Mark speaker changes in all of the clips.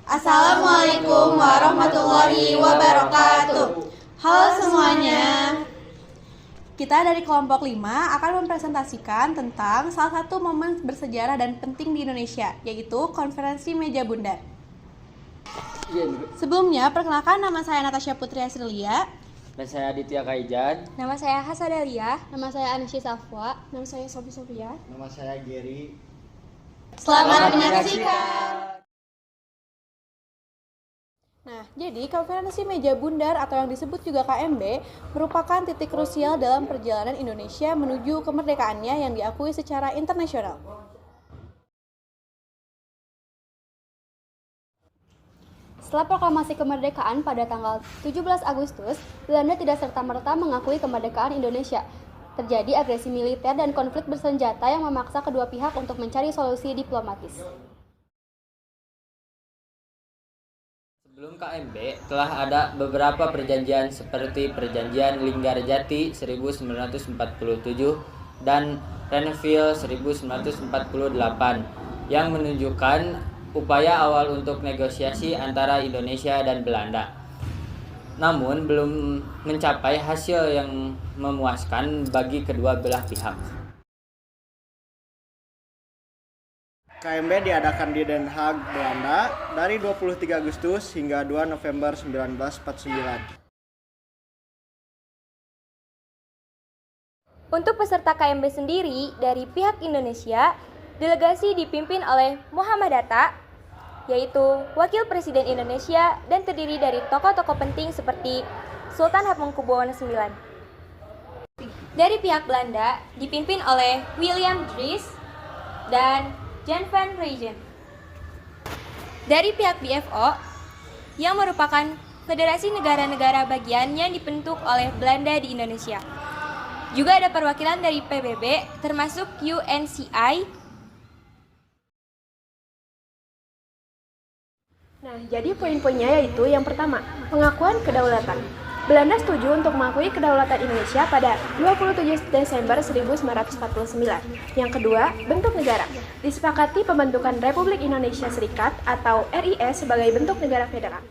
Speaker 1: Assalamualaikum warahmatullahi wabarakatuh. Halo semuanya. Kita dari kelompok 5 akan mempresentasikan tentang salah satu momen bersejarah dan penting di Indonesia, yaitu Konferensi Meja Bundar. Sebelumnya, perkenalkan, nama saya Natasha Putri Asrilia.
Speaker 2: Nama saya Aditya Kaijan.
Speaker 3: Nama saya Hasadelia.
Speaker 4: Nama saya Anisy Safwa.
Speaker 3: Nama saya Sofi Sofia.
Speaker 5: Nama saya Gary.
Speaker 1: Selamat menyaksikan.
Speaker 4: Nah, jadi Konferensi Meja Bundar atau yang disebut juga KMB merupakan titik krusial dalam perjalanan Indonesia menuju kemerdekaannya yang diakui secara internasional.
Speaker 3: Setelah proklamasi kemerdekaan pada tanggal 17 Agustus, Belanda tidak serta-merta mengakui kemerdekaan Indonesia. Terjadi agresi militer dan konflik bersenjata yang memaksa kedua pihak untuk mencari solusi diplomatis.
Speaker 2: Sebelum KMB telah ada beberapa perjanjian seperti Perjanjian Linggarjati 1947 dan Renville 1948 yang menunjukkan upaya awal untuk negosiasi antara Indonesia dan Belanda. Namun belum mencapai hasil yang memuaskan bagi kedua belah pihak.
Speaker 5: KMB diadakan di Den Haag, Belanda dari 23 Agustus hingga 2 November 1949.
Speaker 3: Untuk peserta KMB sendiri, dari pihak Indonesia, delegasi dipimpin oleh Muhammad Hatta, yaitu Wakil Presiden Indonesia dan terdiri dari tokoh-tokoh penting seperti Sultan Hamengkubuwono IX. Dari pihak Belanda dipimpin oleh William Dries dan Jan van Reygen. Dari pihak BFO, yang merupakan federasi negara-negara bagian yang dibentuk oleh Belanda di Indonesia. Juga ada perwakilan dari PBB, termasuk UNCI.
Speaker 4: Nah, jadi poin-poinnya yaitu yang pertama, pengakuan kedaulatan. Belanda setuju untuk mengakui kedaulatan Indonesia pada 27 Desember 1949. Yang kedua, bentuk negara. Disepakati pembentukan Republik Indonesia Serikat atau RIS sebagai bentuk negara federal.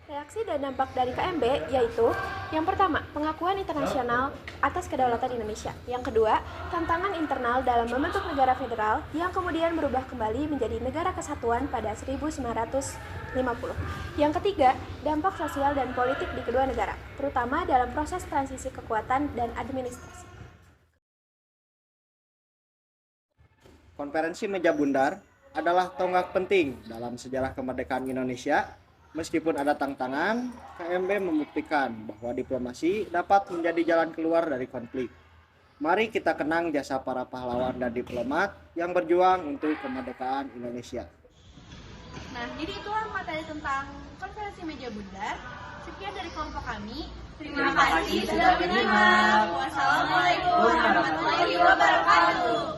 Speaker 4: Reaksi dan dampak dari KMB yaitu yang pertama, pengakuan internasional atas kedaulatan Indonesia. Yang kedua, tantangan internal dalam membentuk negara federal yang kemudian berubah kembali menjadi negara kesatuan pada 1950. Yang ketiga, dampak sosial dan politik di kedua negara, terutama dalam proses transisi kekuatan dan administrasi.
Speaker 5: Konferensi Meja Bundar adalah tonggak penting dalam sejarah kemerdekaan Indonesia. Meskipun ada tantangan, KMB membuktikan bahwa diplomasi dapat menjadi jalan keluar dari konflik. Mari kita kenang jasa para pahlawan dan diplomat yang berjuang untuk kemerdekaan Indonesia.
Speaker 1: Nah, jadi itulah materi tentang Konferensi Meja Bundar. Sekian dari kelompok kami. Terima kasih sudah menyimak. Wassalamualaikum warahmatullahi wabarakatuh.